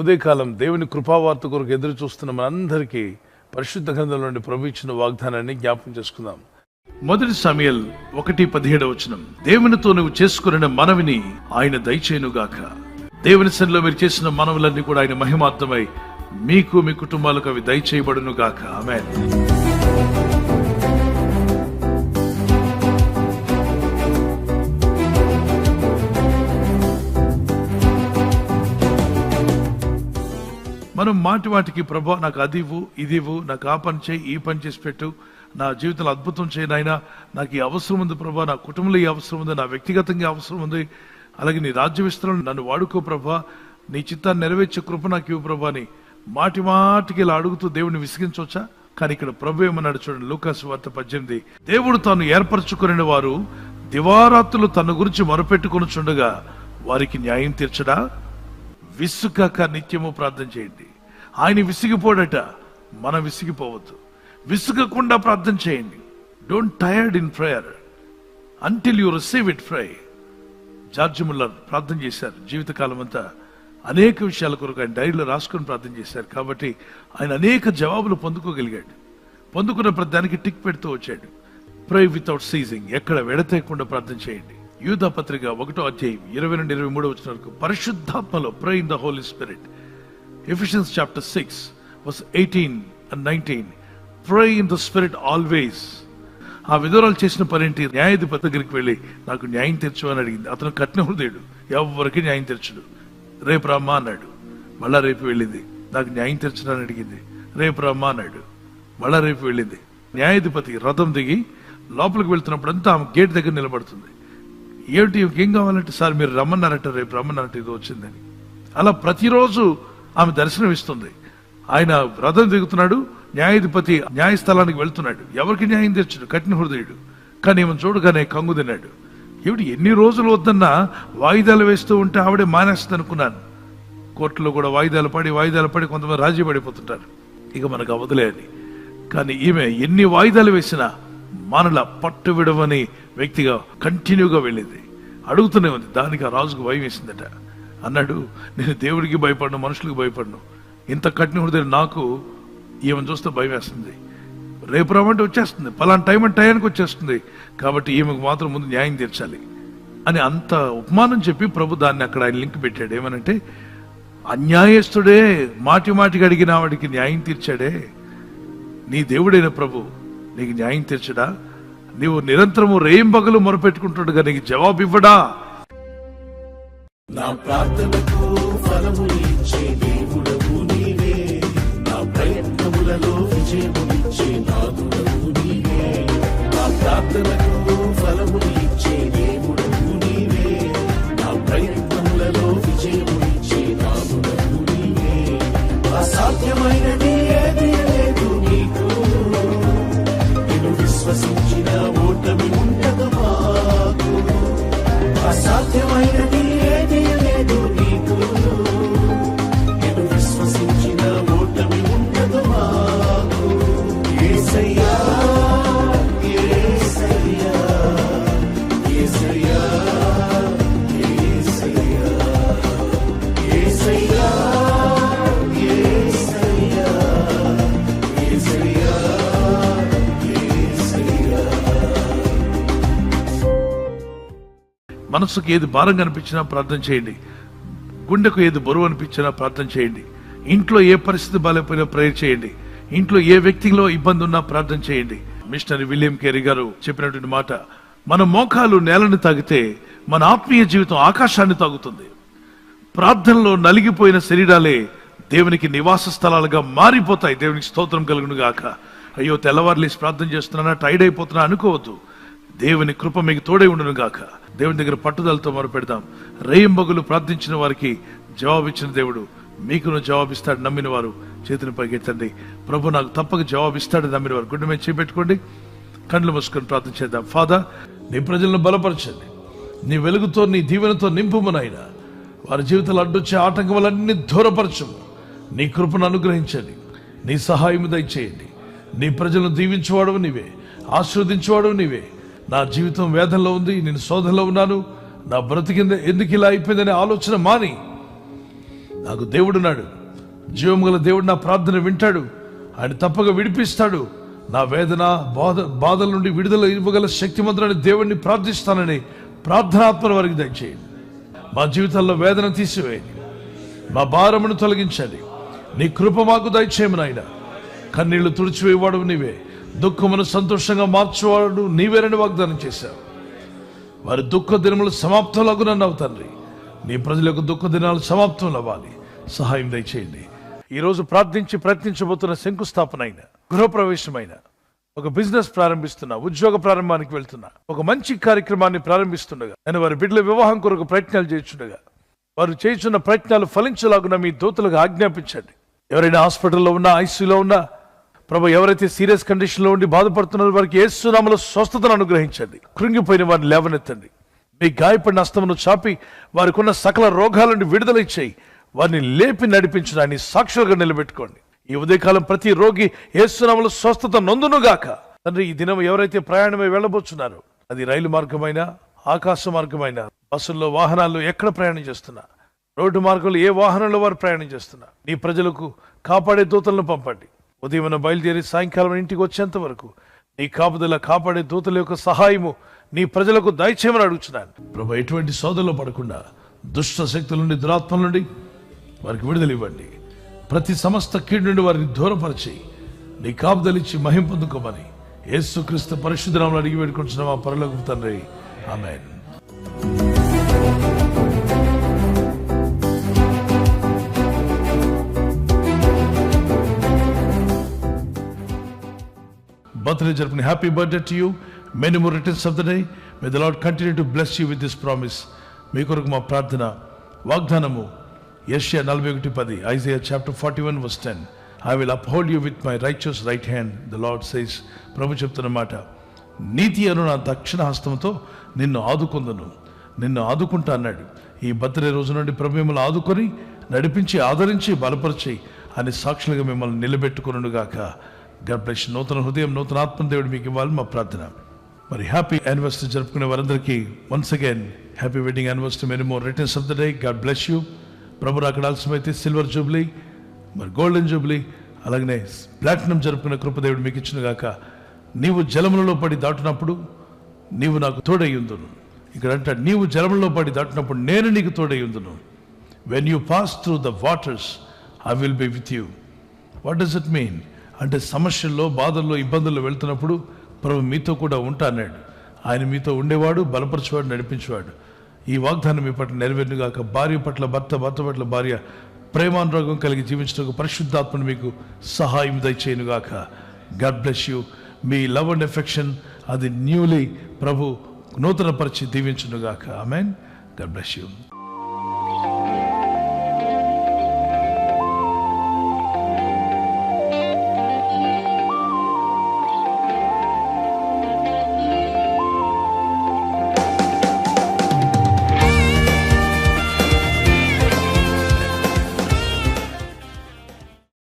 ఉదయకాలం దేవుని కృపావార్త కొరకు ఎదురు చూస్తున్న మనందరికీ పరిశుద్ధ గ్రంథంలో నుండి ప్రభు ఇచ్చిన వాగ్దానాన్ని జ్ఞాపకం చేసుకుందాం. 1 సమూయేలు 1:17 దేవునితో నువ్వు చేసుకున్న మనవిని ఆయన దయచేయునుగాక. దేవుని సన్నిధిలో మీరు చేసిన మనవులన్నీ కూడా ఆయన మహిమార్థమై మీకు మీ కుటుంబాలకు అవి దయచేయబడును గాక. ఆమేన్. మనం మాటికి ప్రభా నాకు అదివు ఇదివు, నాకు ఆ పని చేయి, ఈ పని చేసి పెట్టు, నా జీవితంలో అద్భుతం చేయనైనా, నాకు ఈ అవసరం ఉంది ప్రభా, నా కుటుంబంలో ఈ అవసరం ఉంది, నా వ్యక్తిగతంగా అవసరం ఉంది, అలాగే నీ రాజ్య విస్తరణ నన్ను వాడుకో ప్రభా, నీ చిత్తాన్ని నెరవేర్చే కృప నాకు ఇవ్వు ప్రభా అని మాటికి ఇలా అడుగుతూ దేవుని విసిగించవచ్చా? కానీ ఇక్కడ ప్రభు ఏమన్నాడు చూడండి, లూకాసు వార్త 18. దేవుడు తాను ఏర్పరచుకునే వారు దివారాత్రులు తన గురించి మొరపెట్టుకొనుచుండగా వారికి న్యాయం తీర్చడా? విసుగక నిత్యము ప్రార్థన చేయండి. ఆయన విసిగిపోడట, మనం విసిగిపోవద్దు. విసుగకుండా ప్రార్థన చేయండి. Don't tired in prayer until you receive it. Pray. George Muller ప్రార్థన చేశారు జీవితకాలం అంతా. అనేక విషయాల కొరకు ఆయన డైరీలో రాసుకొని ప్రార్థన చేశారు. కాబట్టి ఆయన అనేక జవాబులు పొందుకోగలిగాడు. పొందుకున్న ప్రతి దానికి టిక్ పెడుతూ వచ్చాడు. ప్రే వితౌట్ సీజింగ్, ఎక్కడ వెడతేయకుండా ప్రార్థన చేయండి. యూదా పత్రిక 1:20-23 వరకు పరిశుద్ధాత్మలో pray in the holy spirit. Ephesians chapter 6:18-19 pray in the spirit always. ఆ విధురాలు చేసిన పనేంటి? న్యాయాధిపతి దగ్గరికి వెళ్ళి నాకు న్యాయం తీర్చు అని అడిగింది. అతను కఠిన హృదయుడు, ఎవరికి న్యాయం తీర్చడు. రేపు రమ్మా అన్నాడు, మళ్ళా రేపు వెళ్ళింది. నాకు న్యాయం తీర్చడానికి అడిగింది, రేపు రమ్మా అన్నాడు, మళ్ళా రేపు వెళ్ళింది. న్యాయాధిపతి రథం దిగి లోపలికి వెళ్తున్నప్పుడు అంతా ఆమె గేట్ దగ్గర నిలబడుతుంది. ఏమిటి ఏం కావాలంటే, సార్ మీరు రమ్మన్నారట, రేపు రమ్మన్నారట, ఇది వచ్చిందని. అలా ప్రతిరోజు ఆమె దర్శనం ఇస్తుంది. ఆయన రథం దిగుతున్నాడు, న్యాయాధిపతి న్యాయస్థలానికి వెళ్తున్నాడు, ఎవరికి న్యాయం తెచ్చాడు? కఠిన హృదయుడు. కానీ ఏమని చూడగానే కంగు తిన్నాడు. ఏమిటి ఎన్ని రోజులు వద్దన్నా వాయిదాలు వేస్తూ ఉంటే ఆవిడే మానేస్తుంది అనుకున్నాను. కోర్టులో కూడా వాయిదాలు పడి కొంతమంది రాజీ పడిపోతుంటారు, ఇక మనకు అవదులే అని. కానీ ఈమె ఎన్ని వాయిదాలు వేసినా మనలా పట్టు విడవని వ్యక్తిగా కంటిన్యూగా వెళ్ళింది. అడుగుతూనే ఉంది. దానికి ఆ రాజుకు భయం వేసిందట. అన్నాడు, నేను దేవుడికి భయపడను, మనుషులకు భయపడను, ఇంత కఠిన హృదయం నాకు ఈమెను చూస్తే భయం వేస్తుంది. రేపు రమ్మంటే వచ్చేస్తుంది, పలానా టైం అంటే టైంకి వచ్చేస్తుంది, కాబట్టి ఈమెకు మాత్రం ముందు న్యాయం తీర్చాలి అని అంత ఉపమానం చెప్పి ప్రభు దాన్ని అక్కడ ఆయన లింక్ పెట్టాడు. ఏమనంటే, అన్యాయస్తుడే మాటికి అడిగిన వాడికి న్యాయం తీర్చాడే, నీ దేవుడైన ప్రభు నీకు న్యాయం తీర్చడా? నీవు నిరంతరము రేయింబగలు మొరపెట్టుకుంటుండగా నీకు జవాబు ఇవ్వడా? నా ప్రార్థనకు ఫలము ఇచ్చే దేవుడవు నీవే, నా ప్రయత్నములలో విజయమునిచ్చే నాదుడవు నీవే. నా ప్రార్థనకు ఫలము ఇచ్చే దేవుడవు నీవే, నా ప్రయత్నములలో విజయమునిచ్చే నాదుడవు నీవే. అసాధ్యమైనది ఏదీ లేదు నీకు, నేను విశ్వసించిన ఓటమి ఉండదు మాకు. అసాధ్యమైనది ఏదీ లేదు నీకు, నేను విశ్వసించిన ఓటమి ఉండదు మాకు. యేసయ్యా యేసయ్యా యేసయ్యా యేసయ్యా యేసయ్యా యేసయ్యా యేసయ్యా యేసయ్యా. మనసుకు ఏది భారంగా అనిపించినా ప్రార్థన చేయండి. గుండెకు ఏది బరువు అనిపించినా ప్రార్థన చేయండి. ఇంట్లో ఏ పరిస్థితి బాగాలేకపోయినా ప్రేయర్ చేయండి. ఇంట్లో ఏ వ్యక్తిలో ఇబ్బంది ఉన్నా ప్రార్థన చేయండి. మిషనరీ విలియం కేరీ గారు చెప్పినటువంటి మాట, మన మోకాలు నేలను తాగితే మన ఆత్మీయ జీవితం ఆకాశాన్ని తాగుతుంది. ప్రార్థనలో నలిగిపోయిన శరీరాలే దేవునికి నివాస స్థలాలుగా మారిపోతాయి. దేవునికి స్తోత్రం కలుగును గాక. అయ్యో తెల్లవారులేసి ప్రార్థన చేస్తున్నానా, టైర్డ్ అయిపోతున్నా అనుకోవద్దు. దేవుని కృప మీకు తోడై ఉండును గాక. దేవుని దగ్గర పట్టుదలతో మొరపెడదాం. రేయింబగులు ప్రార్థించిన వారికి జవాబిచ్చిన దేవుడు మీకును జవాబిస్తాడు. నమ్మిన వారు చేతిని పైకెత్తండి. ప్రభు నాకు తప్పక జవాబిస్తాడు నమ్మిన వారు గుండె మీద చేపెట్టుకోండి, కళ్ళు మూసుకొని ప్రార్థన చేద్దాం. ఫాదర్, నీ ప్రజలను బలపరచండి, నీ వెలుగుతో నీ దీవెనతో నింపుమునైనా. వారి జీవితాలు అడ్డొచ్చే ఆటంకములన్నీ దూరపరచము. నీ కృపను అనుగ్రహించండి, నీ సహాయం దయచేయండి. నీ ప్రజలను దీవించేవాడు నీవే, ఆశీర్వదించేవాడు నీవే. నా జీవితం వేదనలో ఉంది, నేను శోధనలో ఉన్నాను, నా బ్రతికింద ఎందుకు ఇలా అయిపోయిందనే ఆలోచన మాని నాకు దేవుడున్నాడు, జీవం గల దేవుడు నా ప్రార్థన వింటాడు, ఆయన తప్పక విడిపిస్తాడు, నా వేదన బాధల నుండి విడుదల ఇవ్వగల శక్తిమంతుడని దేవుడిని ప్రార్థిస్తానని ప్రార్థనాత్మల వారికి దయచేయండి. మా జీవితాల్లో వేదన తీసివేయండి, మా భారమును తొలగించండి. నీ కృప మాకు దయచేయము నాయన. కన్నీళ్లు తుడిచివేవాడు నీవే, దుఃఖమును సంతోషంగా మార్చేవాడు నీవేనని వాగ్దానం చేశావు. వారి దుఃఖ దినములు సమాప్తంలాగునన్నావు తండ్రి. నీ ప్రజలకు దుఃఖ దినాలు సమాప్తం అవ్వాలి, సహాయం దయచేయండి. ఈరోజు ప్రార్థించి ప్రయత్నించబోతున్న శంకుస్థాపన అయిన, గృహప్రవేశమైన, ఒక బిజినెస్ ప్రారంభిస్తున్నా, ఉద్యోగ ప్రారంభానికి వెళ్తున్నా, ఒక మంచి కార్యక్రమాన్ని ప్రారంభిస్తుండగా, నేను వారి బిడ్డల వివాహం కొరకు ప్రయత్నాలు చేస్తుండగా, వారు చేస్తున్న ప్రయత్నాలు ఫలించలాగున మీ దూతలకు ఆజ్ఞాపించండి. ఎవరైనా హాస్పిటల్లో ఉన్నా, ఐసీయూలో ఉన్నా, ప్రభు ఎవరైతే సీరియస్ కండిషన్ లో ఉండి బాధపడుతున్నారో వారికి యేసు నామములో స్వస్థతను అనుగ్రహించండి. కృంగిపోయిన వారిని లేవనెత్తండి. మీ గాయపడిన హస్తమును చాపి వారికి ఉన్న సకల రోగాల నుండి విడుదల ఇచ్చేయి. వారిని లేపి నడిపించడాన్ని సాక్షులుగా నిలబెట్టుకోండి. ఈ ఉదయకాలం ప్రతి రోగి యేసు నామములో స్వస్థత నొందునుగాక. తండ్రి, ఈ దినం ఎవరైతే ప్రయాణమై వెళ్ళబోతున్నారో, అది రైలు మార్గమైనా, ఆకాశ మార్గమైనా, బస్సుల్లో, వాహనాల్లో ఎక్కడ ప్రయాణం చేస్తున్నా, రోడ్డు మార్గంలో ఏ వాహనంలో వారు ప్రయాణం చేస్తున్నా, నీ ప్రజలకు కాపాడే దూతలను పంపండి. ఉదయం బయలుదేరి సాయంకాలం ఇంటికి వచ్చేంత వరకు నీ కాపుదల, కాపాడే దూతల యొక్క సహాయము నీ ప్రజలకు దయచేయమని అడుగుతున్నాను. ప్రభు, ఎటువంటి సోదనలో పడకుండా దుష్ట శక్తుల నుండి, దురాత్మల నుండి వారికి విడుదల ఇవ్వండి. ప్రతి సమస్త కీడు నుండి వారిని దూరపరిచి నీ కాపుదలిచ్చి మహిమ పొందుకోమని యేసుక్రీస్తు పరిశుద్ధ నామములో అడిగి వేడుకుంటున్నాం మా పరలోకపు తండ్రి. ఆమేన్. Birthday జరుపుకునే happy birthday to you. Many more returns of the day. May the Lord continue to bless you with this promise. మీ కొరకు మా ప్రార్థన వాగ్దానము యెషయా 41:10, Isaiah chapter 41:10. I will uphold you with my righteous right hand, the Lord says. ప్రభు చెప్తున్న మాట, నీతి అను నా దక్షిణ హస్తంతో నిన్ను ఆదుకొందును, నిన్ను ఆదుకుంటా అన్నాడు. ఈ బర్త్డే రోజు నుండి ప్రభు మిమ్మల్ని ఆదుకొని నడిపించి, ఆదరించి, బలపరిచి అని సాక్షులుగా మిమ్మల్ని నిలబెట్టుకునుగాక. God bless you. నూతన హృదయం, నూతన ఆత్మ దేవుడు మీకు ఇవ్వాలి మా ప్రార్థన. మరి హ్యాపీ యానివర్సరీ జరుపుకునే వారందరికీ once again happy wedding anniversary. Many more returns of the day. God bless you. ప్రభు అక్కడ ఆలస్యమైతే సిల్వర్ జూబ్లీ, మరి గోల్డెన్ జూబ్లీ, అలాగనే ప్లాటినం జరుపుకునే కృపదేవుడు మీకు ఇచ్చిన గాక. నీవు జలములలో పడి దాటినప్పుడు నీవు నాకు తోడై ఉందును. ఇక్కడ అంటే నీవు జలములలో పడి దాటినప్పుడు నేను నీకు తోడై ఉందును. When you pass through the waters I will be with you. What does it mean అంటే, సమస్యల్లో, బాధల్లో, ఇబ్బందుల్లో వెళ్తున్నప్పుడు ప్రభు మీతో కూడా ఉంటా అన్నాడు. ఆయన మీతో ఉండేవాడు, బలపరిచేవాడు, నడిపించేవాడు. ఈ వాగ్దానం మీ పట్ల నెరవేరుగాక. భార్య పట్ల భర్త, భర్త పట్ల భార్య ప్రేమానురాగం కలిగి జీవించడానికి పరిశుద్ధాత్మను మీకు సహాయం దయచేయునుగాక. God bless you. మీ లవ్ అండ్ ఎఫెక్షన్ అది న్యూలీ ప్రభు నూతన పరిచి దీవించునుగాక. ఆమేన్. God bless you.